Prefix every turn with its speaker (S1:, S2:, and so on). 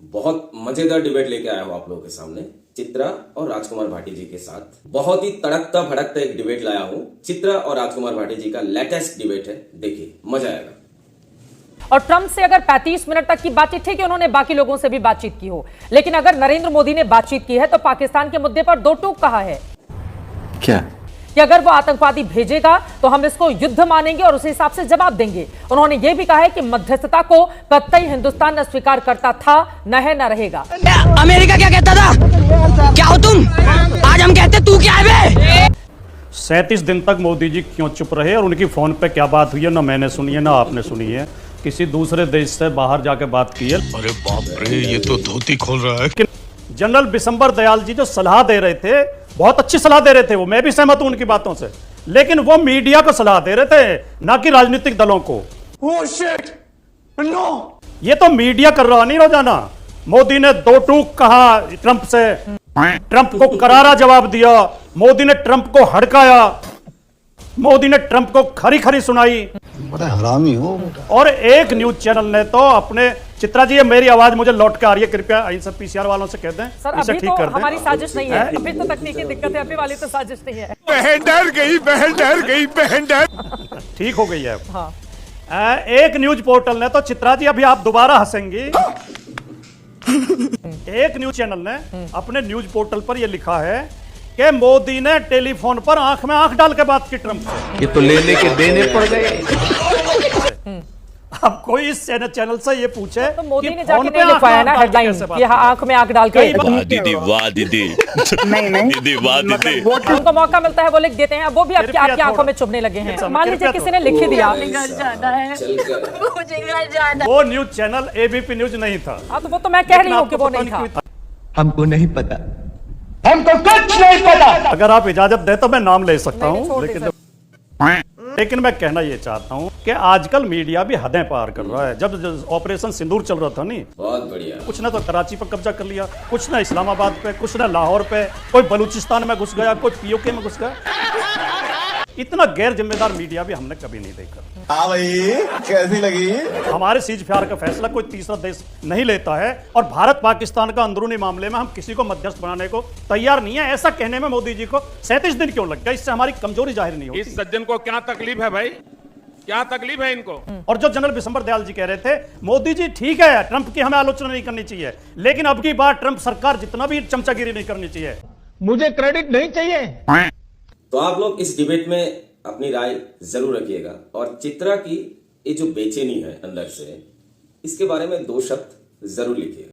S1: बहुत मजेदार डिबेट लेके आया हूं आप लोगों के सामने चित्रा और राजकुमार भाटी जी के साथ। बहुत ही तड़कता भड़कता एक डिबेट लाया हूं। चित्रा और राजकुमार भाटी जी का लेटेस्ट डिबेट है, देखिए मजा आएगा।
S2: और ट्रंप से अगर 35 मिनट तक की बातचीत थी कि उन्होंने बाकी लोगों से भी बातचीत की हो, लेकिन अगर नरेंद्र मोदी ने बातचीत की है तो पाकिस्तान के मुद्दे पर दो टूक कहा है
S3: क्या
S2: कि अगर वो आतंकवादी भेजेगा तो हम इसको युद्ध मानेंगे और उस हिसाब से जवाब देंगे। उन्होंने ये भी कहा है कि मध्यस्थता को कतई हिंदुस्तान न स्वीकार करता था, न है न रहेगा।
S4: अमेरिका क्या कहता था, क्या हो तुम, आज हम कहते तू क्या है बे?
S5: 37 दिन तक मोदी जी क्यों चुप रहे और उनकी फोन पे क्या बात हुई है, ना मैंने सुनी है ना आपने सुनी है। किसी दूसरे देश से बाहर जाके बात की है।
S6: अरे बाप रे, ये तो धोती खोल रहा है।
S5: जनरल बिशंबर दयाल जी जो सलाह दे रहे थे, बहुत अच्छी सलाह दे रहे थे, वो मैं भी सहमत हूं उनकी बातों से, लेकिन वो मीडिया को सलाह दे रहे थे, ना कि राजनीतिक दलों को।
S6: Oh shit! No!
S5: ये तो मीडिया कर रहा नहीं रोजाना। मोदी ने दो टूक कहा ट्रंप से, ट्रंप को करारा जवाब दिया, मोदी ने ट्रंप को हड़काया, मोदी ने ट्रंप को खरी खरी सुनाई।
S3: बड़ा हरामी हो।
S5: और एक न्यूज चैनल ने तो अपने, चित्रा जी ये मेरी आवाज मुझे लौट के आ रही है, कृपया इन सब पीसीआर वालों से कह दें
S2: सर
S5: इसे
S2: अभी
S5: ठीक
S2: तो
S5: कर दें।
S2: हमारी साजिश नहीं है, अभी तो तकनीकी दिक्कत है, अभी वाली तो साजिश नहीं है।
S6: बहन डर गई, बहन डर गई, बहन डर।
S5: ठीक हो गई है।
S2: हाँ।
S5: एक न्यूज पोर्टल ने तो, चित्रा जी अभी आप दोबारा हंसेंगी, एक न्यूज चैनल ने अपने न्यूज पोर्टल पर यह लिखा है कि मोदी ने टेलीफोन पर आंख में आंख डाल के बात की ट्रंप से।
S3: ये तो लेने के देने पड़ गए।
S5: अब कोई इस चैनल से ये पूछे
S2: तो मोदी
S5: कि
S2: ने
S5: फोन
S2: जाके
S5: पे
S2: नहीं
S5: आंख
S2: लिखवाया
S5: में
S2: ना
S5: आंख डाल के
S2: हेडलाइन
S5: कैसे बात
S2: कि हाँ
S5: की?
S2: आंख में आंख डाल के।
S6: वाह दीदी, वाह दीदी, दीदी वाह दीदी।
S2: उनको मौका मिलता है वो लिख देते हैं, अब वो भी आपकी आंखों में चुभने लगे हैं। मान लीजिए किसी ने लिख ही दिया,
S5: वो न्यूज चैनल एबीपी न्यूज नहीं था।
S2: हाँ तो वो तो मैं कह रही हूँ कि वो नहीं था।
S3: हमको नहीं पता।
S5: अगर आप इजाजत दे तो मैं नाम ले सकता
S2: नहीं,
S5: हूँ,
S2: छोड़ दे
S5: लेकिन मैं कहना ये चाहता हूँ कि आजकल मीडिया भी हदें पार कर रहा है। जब ऑपरेशन सिंदूर चल रहा था नहीं,
S1: बहुत बढ़िया।
S5: कुछ ने तो कराची पर कब्जा कर लिया, कुछ ने इस्लामाबाद पे, कुछ ने लाहौर पे, कोई बलूचिस्तान में घुस गया, कोई पीओके में घुस गया। इतना गैर जिम्मेदार मीडिया भी हमने कभी नहीं देखा।
S3: हाँ भाई, कैसी लगी?
S5: हमारे सीज फायर का फैसला कोई तीसरा देश नहीं लेता है, और भारत पाकिस्तान का अंदरूनी मामले में हम किसी को मध्यस्थ बनाने को तैयार नहीं है। ऐसा कहने में मोदी जी को 37 दिन क्यों लग गया? इससे हमारी कमजोरी जाहिर नहीं होती।
S7: इस सज्जन को क्या तकलीफ है भाई, क्या तकलीफ है इनको?
S5: और जो जनरल बिशंबर दयाल जी कह रहे थे, मोदी जी ठीक है, ट्रंप की हमें आलोचना नहीं करनी चाहिए, लेकिन अब की बार ट्रंप सरकार जितना भी चमचागिरी नहीं करनी चाहिए।
S8: मुझे क्रेडिट नहीं चाहिए।
S1: तो आप लोग इस डिबेट में अपनी राय जरूर रखिएगा, और चित्रा की ये जो बेचैनी है अंदर से, इसके बारे में दो शब्द जरूर लिखिएगा।